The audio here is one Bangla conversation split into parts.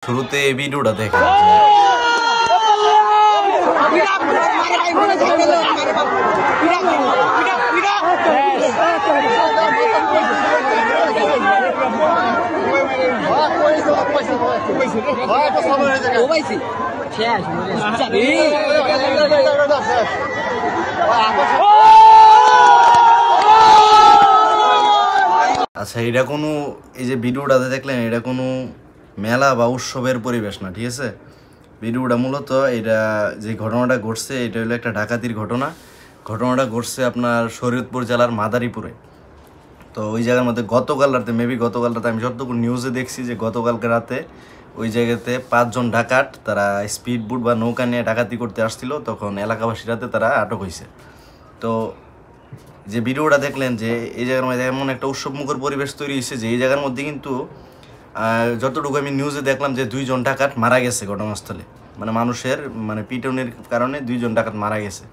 শুরুতে এই ভিডিওটা দেখেন। আচ্ছা, এটা কোনো এই যে ভিডিওটাতে দেখলেন, এটা কোনো মেলা বা উৎসবের পরিবেশ না, ঠিক আছে। ভিডিওটা মূলত এটা যে ঘটনাটা ঘটছে, এটা হলো একটা ডাকাতির ঘটনাটা ঘটছে আপনার শরীয়তপুর জেলার মাদারীপুরে। তো ওই জায়গার মধ্যে গতকাল রাতে, গতকাল রাতে আমি যতটুকু নিউজে দেখছি যে গতকালকে রাতে ওই জায়গাতে 5 জন ডাকাত তারা স্পিড বোট বা নৌকা নিয়ে ডাকাতি করতে আসছিল, তখন এলাকাবাসীরাতে তারা আটক হয়েছে। তো যে ভিডিওটা দেখলেন যে এই জায়গার মধ্যে এমন একটা উৎসবমুখর পরিবেশ তৈরি হয়েছে যে এই জায়গার মধ্যে কিন্তু যতটুকু আমি নিউজে দেখলাম যে 2 জন ডাকাত মারা গেছে ঘটনাস্থলে, মানে মানুষের পিটনের কারণে 2 জন ডাকাত মারা গেছে।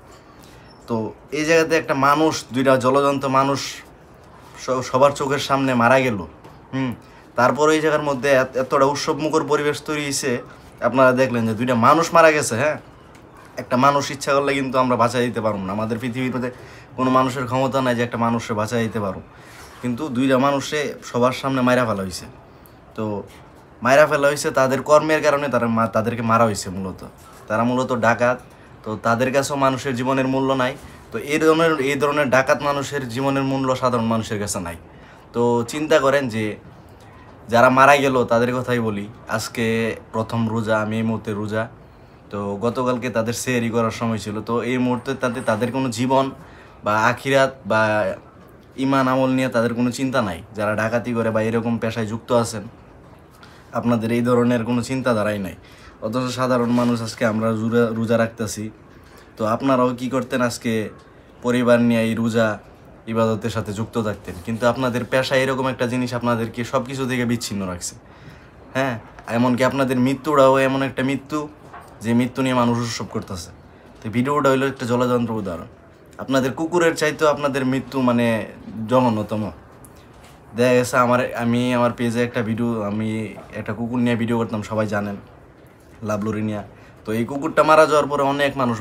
তো এই জায়গাতে একটা মানুষ, 2টা জলজন্ত মানুষ সবার চোখের সামনে মারা গেল। তারপর এই জায়গার মধ্যে এতটা উৎসবমুখর পরিবেশ তৈরি হয়েছে, আপনারা দেখলেন যে 2টা মানুষ মারা গেছে। হ্যাঁ, একটা মানুষ ইচ্ছা করলে কিন্তু আমরা বাঁচাই দিতে পারবো না, আমাদের পৃথিবীর মধ্যে কোনো মানুষের ক্ষমতা নাই যে একটা মানুষকে বাঁচাই দিতে পারো, কিন্তু 2টা মানুষে সবার সামনে মাইরা ফেলা হয়েছে। তো মাইরা ফেলা হয়েছে তাদের কর্মের কারণে, তাদেরকে মারা হয়েছে। তারা মূলত ডাকাত, তো তাদের কাছেও মানুষের জীবনের মূল্য নাই। তো এই ধরনের ডাকাত মানুষের জীবনের মূল্য সাধারণ মানুষের কাছে নাই। তো চিন্তা করেন যে যারা মারা গেল তাদের কথাই বলি। আজকে প্রথম রোজা, আমি এই মুহূর্তে রোজা। তো গতকালকে তাদের সেহরি করার সময় ছিল। তো এই মুহূর্তে তাদের কোনো জীবন বা আখিরাত বা ইমান আমল নিয়ে তাদের কোনো চিন্তা নাই। যারা ডাকাতি করে বা এরকম পেশায় যুক্ত আছেন, আপনাদের এই ধরনের কোনো চিন্তাধারাই নাই। অথচ সাধারণ মানুষ আজকে আমরা রোজা রাখতেছি। তো আপনারাও কি করতেন? আজকে পরিবার নিয়ে এই রোজা ইবাদতের সাথে যুক্ত থাকতেন, কিন্তু আপনাদের পেশা এরকম একটা জিনিস আপনাদেরকে সব কিছু থেকে বিচ্ছিন্ন রাখছে। হ্যাঁ, এমনকি আপনাদের মৃত্যুটাও এমন একটা মৃত্যু যে মৃত্যু নিয়ে মানুষ উৎসব করতেছে। তো ভিডিওটা হইলো একটা জলযন্ত্র উদাহরণ। আপনাদের কুকুরের চাইতেও আপনাদের মৃত্যু মানে জঘন্যতম। দেখা গেছে আমি আমার পেজে আমি একটা কুকুর নিয়ে ভিডিও করতাম, সবাই জানেন, লাভলুরি নিয়ে। তো এই কুকুরটা মারা যাওয়ার পরে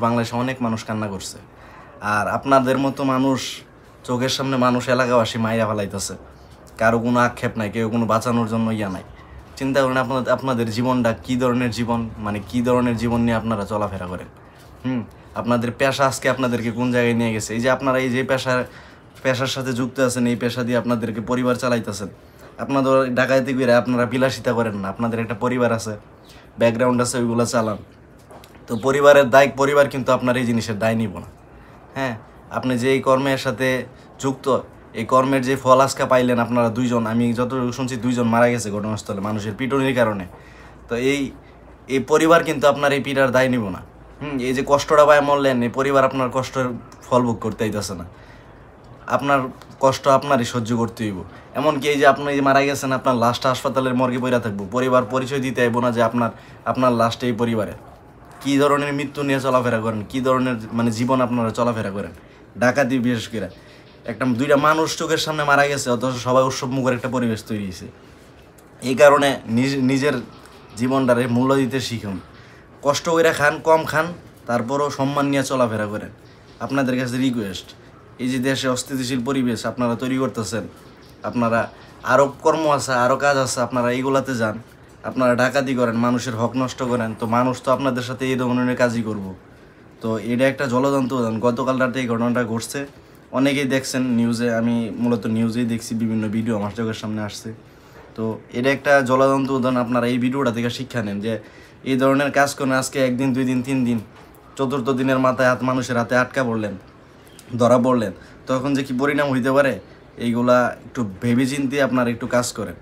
বাংলাদেশে অনেক মানুষ কান্না করছে। আর আপনাদের মতো মানুষ, চোখের সামনে মানুষ, এলাকাবাসী মাইরা ফেলাইতেছে, কারো কোনো আক্ষেপ নাই, কেউ কোনো বাঁচানোর জন্য নাই। চিন্তা করেন আপনাদের জীবনটা কী ধরনের জীবন, মানে কী ধরনের জীবন নিয়ে আপনারা চলাফেরা করেন। আপনাদের পেশা আজকে আপনাদেরকে কোন জায়গায় নিয়ে গেছে। এই যে আপনারা এই যে পেশার সাথে যুক্ত আছেন, এই পেশা দিয়ে আপনাদেরকে পরিবার চালাইতেছেন। আপনাদের ডাকাতি করে আপনারা বিলাসিতা করেন না, আপনাদের একটা পরিবার আছে, ব্যাকগ্রাউন্ড আছে, ওইগুলো চালান। তো পরিবার কিন্তু আপনার এই জিনিসের দায় নিব না। হ্যাঁ, আপনি যে এই কর্মের সাথে যুক্ত, এই কর্মের যে ফল আজকে পাইলেন আপনারা 2 জন, আমি যতটুকু শুনছি 2 জন মারা গেছে ঘটনাস্থলে মানুষের পিটুনির কারণে। তো এই পরিবার কিন্তু আপনার এই পিটার দায় নিব না। এই যে কষ্টটা পায় মরলেন, এই পরিবার আপনার কষ্টের ফল ভোগ করতে আইতেছে না। আপনার কষ্ট আপনারই সহ্য করতে হইব। এমনকি এই যে আপনি মারা গেছেন, আপনার লাশটা হাসপাতালের মর্গে পড়ে থাকবো, পরিবার পরিচয় দিতে আইব না যে আপনার লাশটা এই পরিবারের। কী ধরনের মৃত্যু নিয়ে চলাফেরা করেন, কী ধরনের মানে জীবন আপনারা চলাফেরা করেন। ডাকাতি বিশেষ করে 2টা মানুষ চোখের সামনে মারা গেছে, অথচ সবাই উৎসবমুখর একটা পরিবেশ তৈরি হয়েছে। এই কারণে নিজের জীবনটারে মূল্য দিতে শিখুন। কষ্ট করে খান, কম খান, তারপরও সম্মান নিয়ে চলাফেরা করেন। আপনাদের কাছে রিকোয়েস্ট, এই যে দেশে অস্থিতিশীল পরিবেশ আপনারা তৈরি করতেছেন, আপনারা আরও কর্ম আছে, আরও কাজ আছে, আপনারা এইগুলাতে যান। আপনারা ডাকাতি করেন, মানুষের হক নষ্ট করেন, তো মানুষ তো আপনাদের সাথে এই ধরনের কাজই করব। তো এটা একটা জলযন্ত্র উদাহরণ। গতকাল রাতে এই ঘটনাটা ঘটছে, অনেকেই দেখছেন নিউজে, আমি মূলত নিউজেই দেখছি, বিভিন্ন ভিডিও আমার চোখের সামনে আসছে। তো এটা একটা জলযন্ত্র উদাহরণ। আপনারা এই ভিডিওটা থেকে শিক্ষা নেন যে এই ধরনের কাজ করেন, আজকে 1 দিন 2 দিন 3 দিন, 4th দিনের মাথায় মানুষের হাতে আটকা পড়লেন, ধরা পড়লেন, তখন যে কি পরিণাম হইতে পারে, এইগুলা একটু ভেবে চিন্তে আপনারা একটু কাজ করেন।